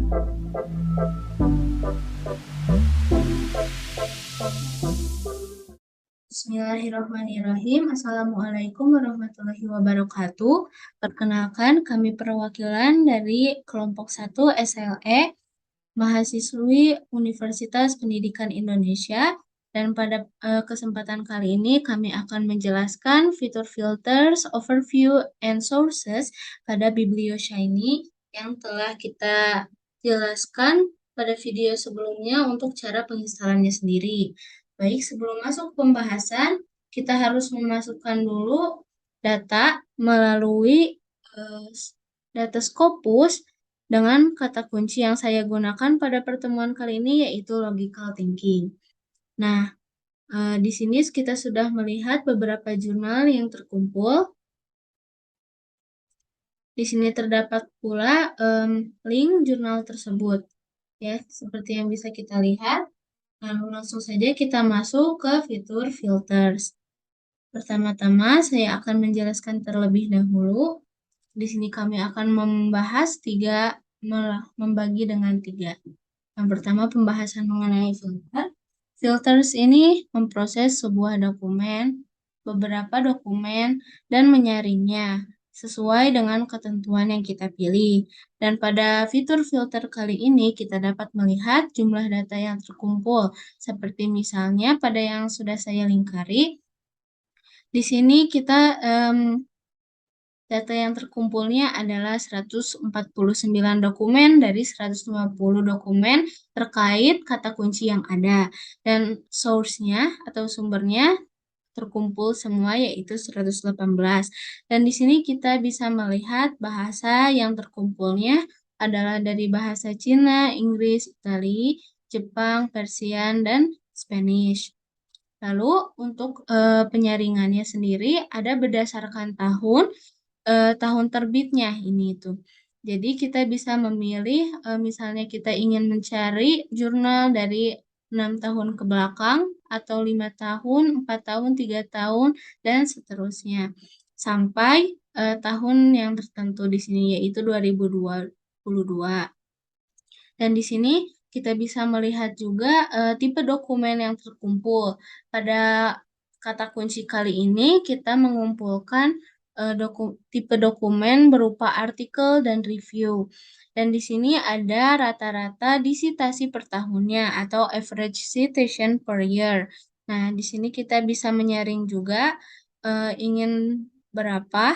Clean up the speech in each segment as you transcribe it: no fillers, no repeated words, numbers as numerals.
Bismillahirrahmanirrahim. Assalamualaikum warahmatullahi wabarakatuh. Perkenalkan, kami perwakilan dari kelompok 1 SLE, mahasiswi Universitas Pendidikan Indonesia. Dan pada kesempatan kali ini kami akan menjelaskan fitur filters, overview, and sources pada BiblioShiny yang telah kita jelaskan pada video sebelumnya untuk cara penginstalannya sendiri. Baik, sebelum masuk pembahasan, kita harus memasukkan dulu data melalui data Scopus dengan kata kunci yang saya gunakan pada pertemuan kali ini yaitu logical thinking. Nah, di sini kita sudah melihat beberapa jurnal yang terkumpul. Di sini terdapat pula link jurnal tersebut, ya, seperti yang bisa kita lihat. Lalu langsung saja kita masuk ke fitur filters. Pertama-tama saya akan menjelaskan terlebih dahulu. Di sini kami akan membagi dengan 3. Yang pertama, pembahasan mengenai filter. Filters ini memproses sebuah dokumen, beberapa dokumen, dan menyaringnya sesuai dengan ketentuan yang kita pilih. Dan pada fitur filter kali ini kita dapat melihat jumlah data yang terkumpul, seperti misalnya pada yang sudah saya lingkari. Di sini kita data yang terkumpulnya adalah 149 dokumen dari 150 dokumen terkait kata kunci yang ada. Dan source-nya atau sumbernya terkumpul semua yaitu 118. Dan di sini kita bisa melihat bahasa yang terkumpulnya adalah dari bahasa Cina, Inggris, Itali, Jepang, Persian, dan Spanish. Lalu untuk penyaringannya sendiri ada berdasarkan tahun terbitnya ini itu. Jadi kita bisa memilih misalnya kita ingin mencari jurnal dari 6 tahun ke belakang atau 5 tahun, 4 tahun, 3 tahun, dan seterusnya. Sampai tahun yang tertentu di sini yaitu 2022. Dan di sini kita bisa melihat juga tipe dokumen yang terkumpul. Pada kata kunci kali ini kita mengumpulkan tipe dokumen berupa artikel dan review. Dan di sini ada rata-rata di citasi per tahunnya atau average citation per year. Nah, di sini kita bisa menyaring juga ingin berapa,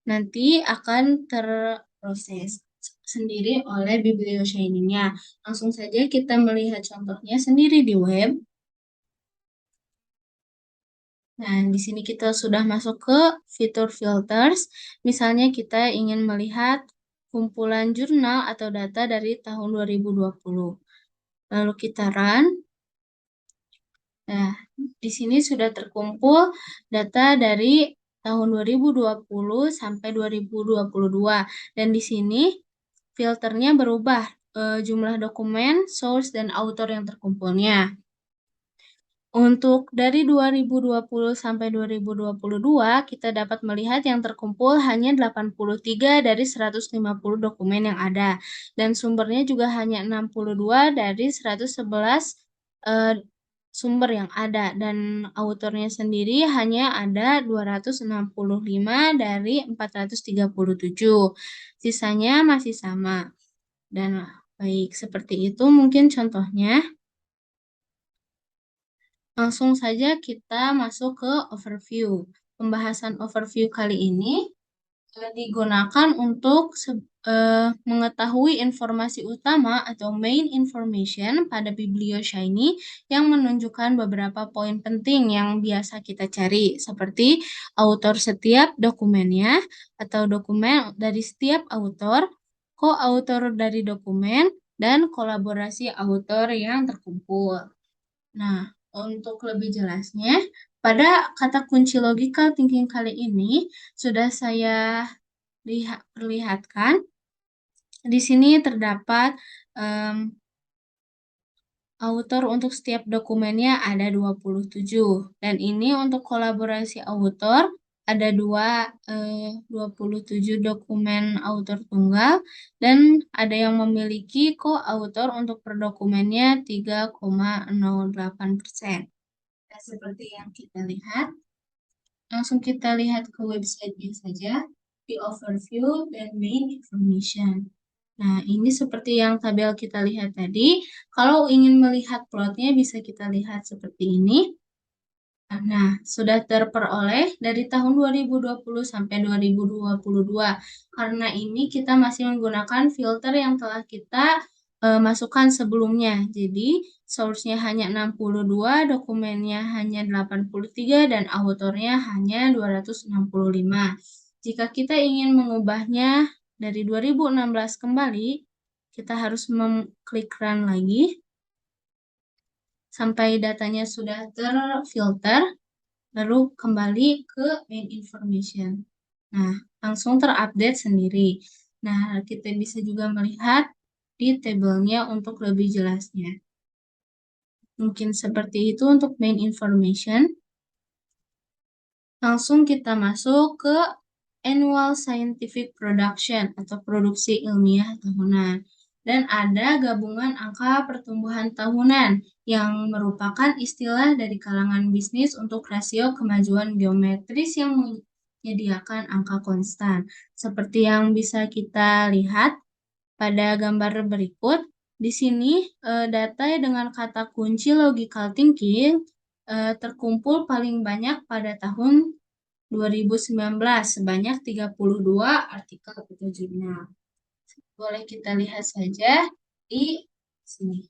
nanti akan terproses sendiri oleh BiblioShiny-nya. Langsung saja kita melihat contohnya sendiri di web. Nah, di sini kita sudah masuk ke fitur filters. Misalnya kita ingin melihat kumpulan jurnal atau data dari tahun 2020. Lalu kita run. Nah, di sini sudah terkumpul data dari tahun 2020 sampai 2022. Dan di sini filternya berubah, jumlah dokumen, source, dan author yang terkumpulnya. Untuk dari 2020 sampai 2022, kita dapat melihat yang terkumpul hanya 83 dari 150 dokumen yang ada. Dan sumbernya juga hanya 62 dari 111 sumber yang ada. Dan autornya sendiri hanya ada 265 dari 437. Sisanya masih sama. Dan baik, seperti itu mungkin contohnya. Langsung saja kita masuk ke overview. Pembahasan overview kali ini digunakan untuk mengetahui informasi utama atau main information pada BiblioShiny yang menunjukkan beberapa poin penting yang biasa kita cari, seperti autor setiap dokumennya atau dokumen dari setiap autor, co-autor dari dokumen, dan kolaborasi autor yang terkumpul. Nah, untuk lebih jelasnya, pada kata kunci logical thinking kali ini sudah saya perlihatkan. Di sini terdapat autor untuk setiap dokumennya ada 27. Dan ini untuk kolaborasi autor ada 27 dokumen autor tunggal dan ada yang memiliki co-autor untuk per dokumennya 3,08%. Nah, seperti yang kita lihat, langsung kita lihat ke websitenya saja, di overview dan main information. Nah, ini seperti yang tabel kita lihat tadi. Kalau ingin melihat plotnya bisa kita lihat seperti ini. Nah, sudah terperoleh dari tahun 2020 sampai 2022. Karena ini kita masih menggunakan filter yang telah kita masukkan sebelumnya. Jadi, source-nya hanya 62, dokumennya hanya 83, dan autornya hanya 265. Jika kita ingin mengubahnya dari 2016 kembali, kita harus mengklik run lagi sampai datanya sudah terfilter, lalu kembali ke main information. Nah, langsung terupdate sendiri. Nah, kita bisa juga melihat di tabelnya untuk lebih jelasnya. Mungkin seperti itu untuk main information. Langsung kita masuk ke annual scientific production atau produksi ilmiah tahunan. Dan ada gabungan angka pertumbuhan tahunan yang merupakan istilah dari kalangan bisnis untuk rasio kemajuan geometris yang menyediakan angka konstan. Seperti yang bisa kita lihat pada gambar berikut, di sini data dengan kata kunci logical thinking terkumpul paling banyak pada tahun 2019 sebanyak 32 artikel atau jurnal. Boleh kita lihat saja di sini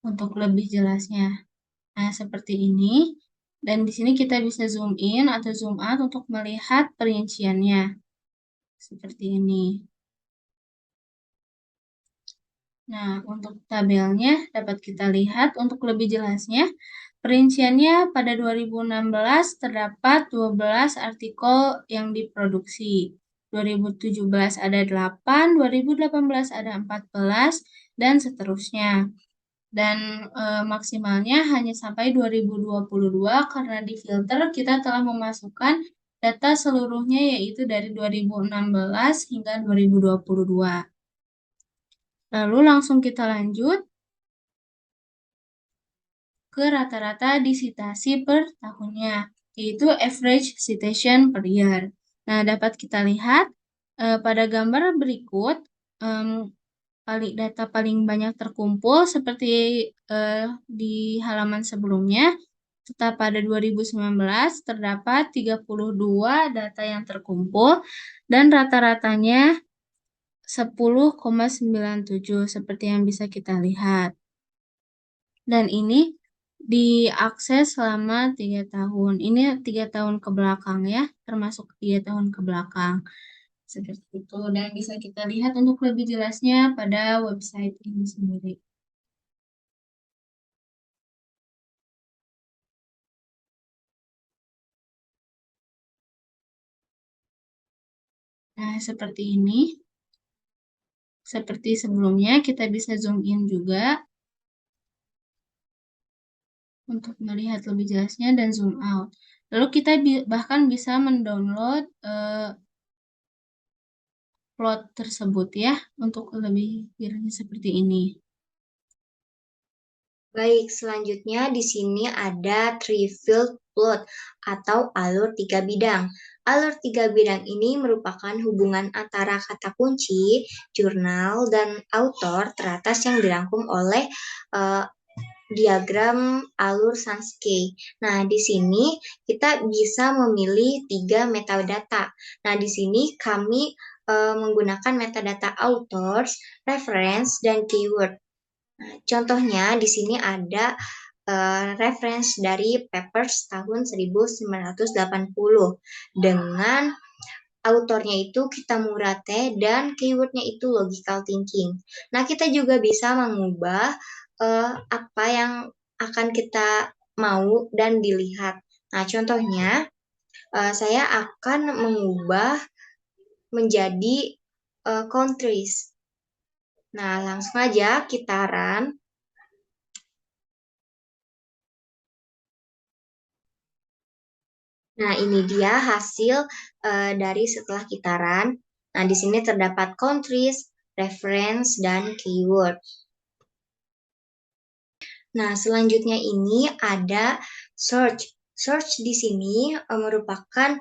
untuk lebih jelasnya. Nah, seperti ini. Dan di sini kita bisa zoom in atau zoom out untuk melihat perinciannya. Seperti ini. Nah, untuk tabelnya dapat kita lihat untuk lebih jelasnya. Perinciannya pada 2016 terdapat 12 artikel yang diproduksi. 2017 ada 8, 2018 ada 14, dan seterusnya. Dan maksimalnya hanya sampai 2022 karena di filter kita telah memasukkan data seluruhnya yaitu dari 2016 hingga 2022. Lalu langsung kita lanjut ke rata-rata di citasi per tahunnya, yaitu average citation per year. Nah, dapat kita lihat pada gambar berikut, data paling banyak terkumpul seperti di halaman sebelumnya. Tetap pada 2019 terdapat 32 data yang terkumpul dan rata-ratanya 10,97 seperti yang bisa kita lihat. Dan ini diakses selama 3 tahun. Ini 3 tahun ke belakang ya, termasuk 3 tahun ke belakang. Seperti itu. Dan bisa kita lihat untuk lebih jelasnya pada website ini sendiri. Nah, seperti ini. Seperti sebelumnya, kita bisa zoom in juga untuk melihat lebih jelasnya dan zoom out. Lalu kita bahkan bisa mendownload plot tersebut ya, untuk lebih jelasnya seperti ini. Baik, selanjutnya di sini ada three-field plot atau alur tiga bidang. Alur tiga bidang ini merupakan hubungan antara kata kunci, jurnal, dan autor teratas yang dirangkum oleh diagram alur Sansky. Nah, di sini kita bisa memilih 3 metadata. Nah, di sini kami menggunakan metadata authors, reference, dan keyword. Nah, contohnya di sini ada reference dari Papers tahun 1980 dengan autornya itu Kitamurate dan keywordnya itu logical thinking. Nah, kita juga bisa mengubah apa yang akan kita mau dan dilihat. Nah, contohnya saya akan mengubah menjadi countries. Nah, langsung aja kita run. Nah, ini dia hasil dari setelah kitaran. Nah, di sini terdapat countries, reference, dan keyword. Nah, selanjutnya ini ada search. Search di sini merupakan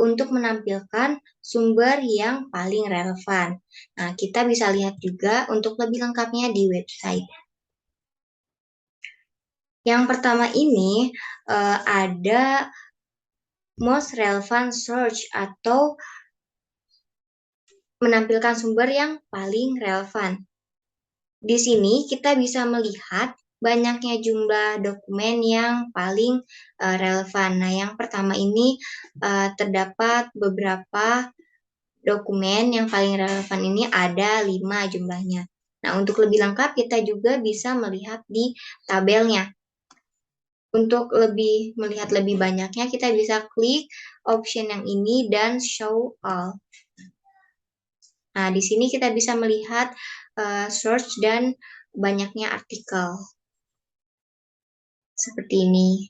untuk menampilkan sumber yang paling relevan. Nah, kita bisa lihat juga untuk lebih lengkapnya di website. Yang pertama ini ada most relevant search atau menampilkan sumber yang paling relevan. Di sini kita bisa melihat banyaknya jumlah dokumen yang paling relevan. Nah, yang pertama ini terdapat beberapa dokumen yang paling relevan ini ada 5 jumlahnya. Nah, untuk lebih lengkap kita juga bisa melihat di tabelnya. Untuk lebih melihat lebih banyaknya, kita bisa klik option yang ini dan show all. Nah, di sini kita bisa melihat search dan banyaknya artikel. Seperti ini.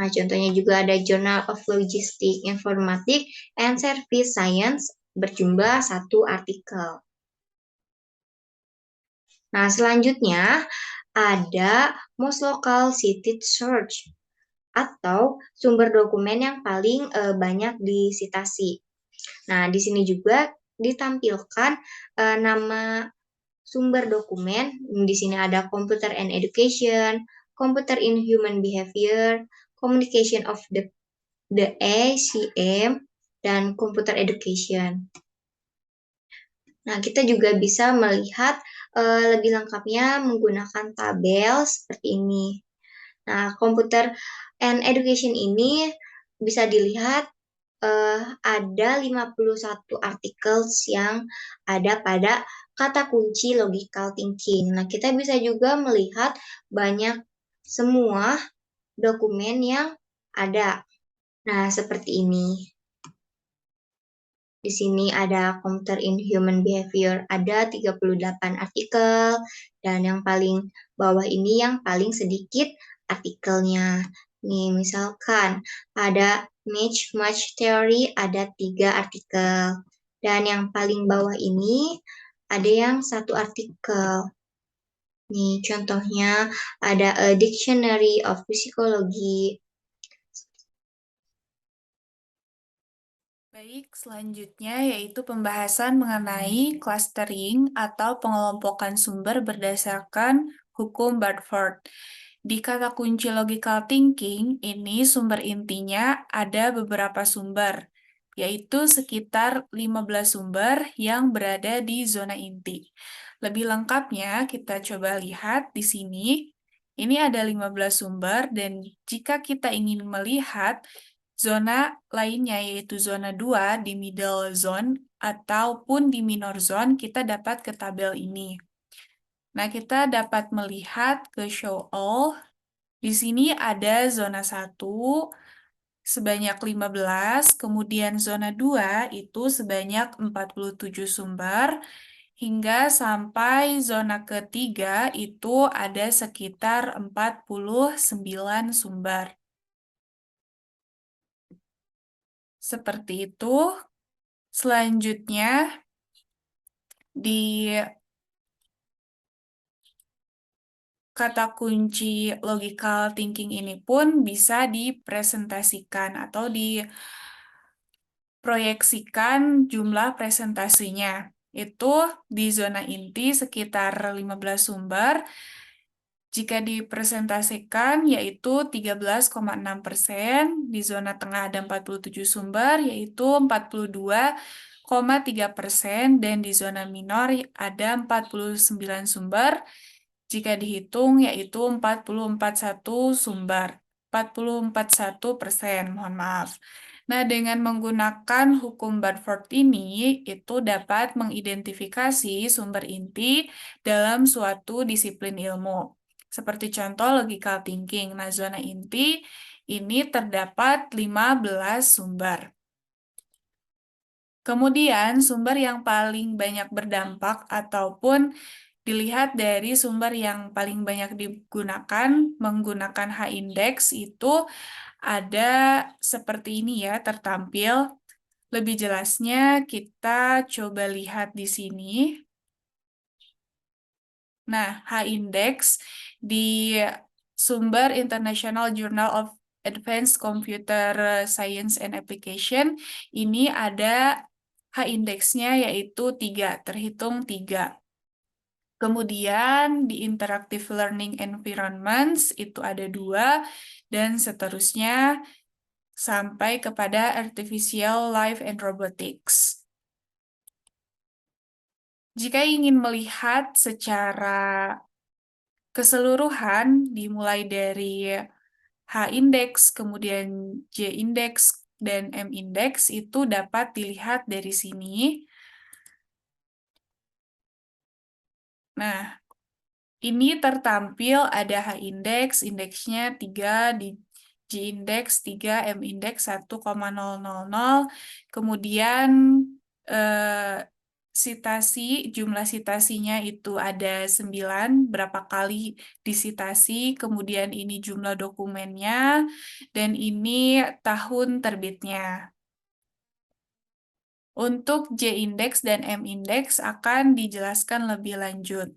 Nah, contohnya juga ada Journal of Logistics, Informatik, and Service Science berjumlah 1 artikel. Nah, selanjutnya ada Most Local Cited Search atau sumber dokumen yang paling banyak disitasi. Nah, di sini juga ditampilkan nama sumber dokumen. Di sini ada Computer and Education, Computer in Human Behavior, Communication of the ACM, dan Computer Education. Nah, kita juga bisa melihat lebih lengkapnya menggunakan tabel seperti ini. Nah, Computer and Education ini bisa dilihat ada 51 artikel yang ada pada kata kunci logical thinking. Nah, kita bisa juga melihat banyak semua dokumen yang ada. Nah, seperti ini. Di sini ada Computer in Human Behavior, ada 38 artikel, dan yang paling bawah ini yang paling sedikit artikelnya. Nih, misalkan ada Match Theory, ada 3 artikel. Dan yang paling bawah ini ada yang 1 artikel. Nih, contohnya ada A Dictionary of Psychology. Baik, selanjutnya yaitu pembahasan mengenai clustering atau pengelompokan sumber berdasarkan hukum Barford. Di kata kunci logical thinking, ini sumber intinya ada beberapa sumber, yaitu sekitar 15 sumber yang berada di zona inti. Lebih lengkapnya, kita coba lihat di sini. Ini ada 15 sumber, dan jika kita ingin melihat zona lainnya yaitu zona 2 di middle zone ataupun di minor zone, kita dapat ke tabel ini. Nah, kita dapat melihat ke show all. Di sini ada zona 1 sebanyak 15, kemudian zona 2 itu sebanyak 47 sumber, hingga sampai zona ketiga itu ada sekitar 49 sumber. Seperti itu. Selanjutnya, di kata kunci logical thinking ini pun bisa dipresentasikan atau diproyeksikan jumlah presentasinya. Itu di zona inti sekitar 15 sumber. Jika dipresentasikan yaitu 13,6%, di zona tengah ada 47 sumber yaitu 42,3%, dan di zona minor ada 49 sumber jika dihitung yaitu 40,41 sumber. 40,41%, mohon maaf. Nah, dengan menggunakan hukum Barford ini, itu dapat mengidentifikasi sumber inti dalam suatu disiplin ilmu. Seperti contoh logical thinking. Nah, zona inti ini terdapat 15 sumber. Kemudian, sumber yang paling banyak berdampak ataupun dilihat dari sumber yang paling banyak digunakan menggunakan H-index itu ada seperti ini ya, tertampil. Lebih jelasnya kita coba lihat di sini. Nah, H-index di sumber International Journal of Advanced Computer Science and Application, ini ada H-index-nya yaitu 3, terhitung 3. Kemudian di Interactive Learning Environments itu ada 2, dan seterusnya sampai kepada Artificial Life and Robotics. Jika ingin melihat secara keseluruhan, dimulai dari H-index, kemudian J-index, dan M-index, itu dapat dilihat dari sini. Nah, ini tertampil ada H-index, indeksnya 3, di J-index 3, M-index 1,000. Kemudian jumlah citasinya itu ada 9, berapa kali disitasi, kemudian ini jumlah dokumennya, dan ini tahun terbitnya. Untuk J-index dan M-index akan dijelaskan lebih lanjut.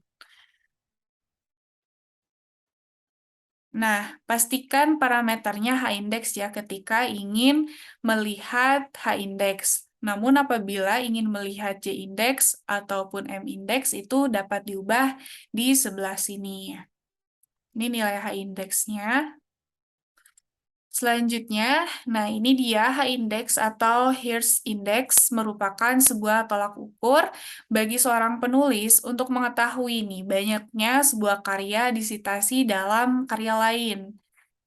Nah, pastikan parameternya H-index ya ketika ingin melihat H-index. Namun apabila ingin melihat J-index ataupun M-index itu dapat diubah di sebelah sini. Ini nilai H-index-nya. Selanjutnya, nah ini dia H-index atau Hirsch Index merupakan sebuah tolak ukur bagi seorang penulis untuk mengetahui nih banyaknya sebuah karya disitasi dalam karya lain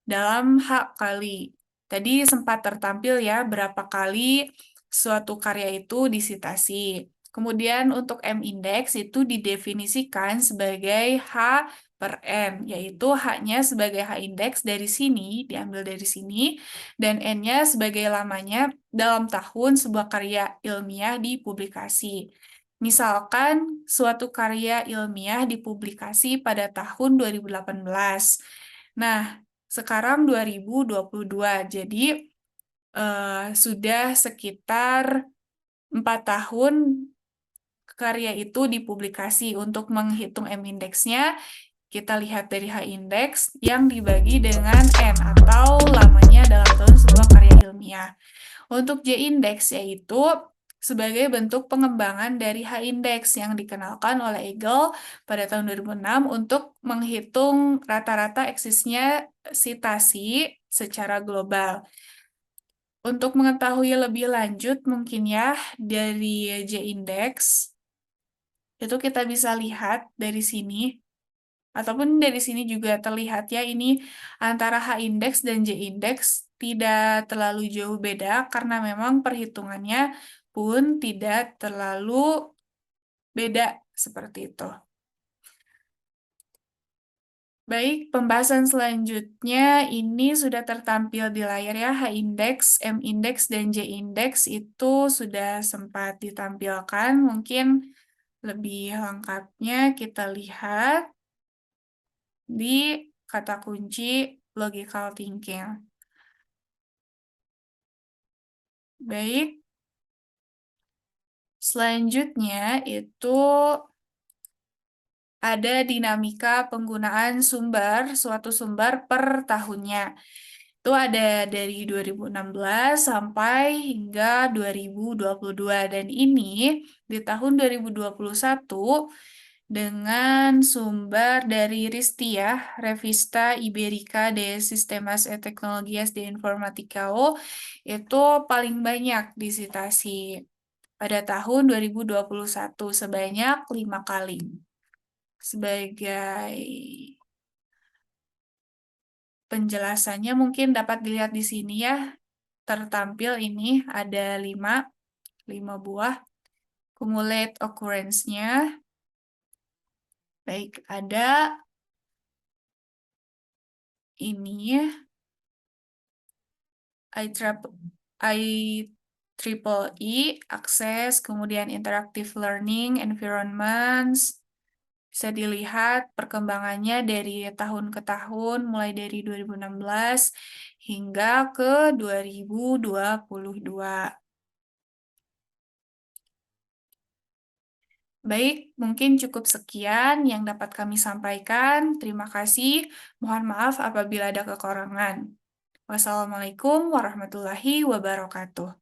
dalam H kali. Tadi sempat tertampil ya berapa kali suatu karya itu disitasi. Kemudian untuk M-index itu didefinisikan sebagai H per N, yaitu H-nya sebagai H-index dari sini, diambil dari sini, dan N-nya sebagai lamanya dalam tahun sebuah karya ilmiah dipublikasi. Misalkan suatu karya ilmiah dipublikasi pada tahun 2018. Nah, sekarang 2022, jadi sudah sekitar 4 tahun karya itu dipublikasi. Untuk menghitung M-index-nya, kita lihat dari H-index yang dibagi dengan N atau lamanya dalam tahun sebuah karya ilmiah. Untuk J-index yaitu sebagai bentuk pengembangan dari H-index yang dikenalkan oleh Eagle pada tahun 2006 untuk menghitung rata-rata eksisnya sitasi secara global. Untuk mengetahui lebih lanjut mungkin ya dari J-index itu kita bisa lihat dari sini. Ataupun dari sini juga terlihat ya, ini antara H-index dan J-index tidak terlalu jauh beda karena memang perhitungannya pun tidak terlalu beda seperti itu. Baik, pembahasan selanjutnya ini sudah tertampil di layar ya, H-index, M-index, dan J-index itu sudah sempat ditampilkan. Mungkin lebih lengkapnya kita lihat di kata kunci logical thinking. Baik, selanjutnya itu ada dinamika penggunaan suatu sumber per tahunnya. Itu ada dari 2016 sampai hingga 2022. Dan ini di tahun 2021 dengan sumber dari RISTI ya, Revista Ibérica de Sistemas e Tecnologías de Informática, itu paling banyak disitasi pada tahun 2021 sebanyak 5 kali. Sebagai penjelasannya mungkin dapat dilihat di sini ya, tertampil ini ada 5 buah cumulate occurrence-nya. Baik, ada ini IEEE, akses, kemudian interactive learning environments. Bisa dilihat perkembangannya dari tahun ke tahun, mulai dari 2016 hingga ke 2022. Baik, mungkin cukup sekian yang dapat kami sampaikan. Terima kasih. Mohon maaf apabila ada kekurangan. Wassalamualaikum warahmatullahi wabarakatuh.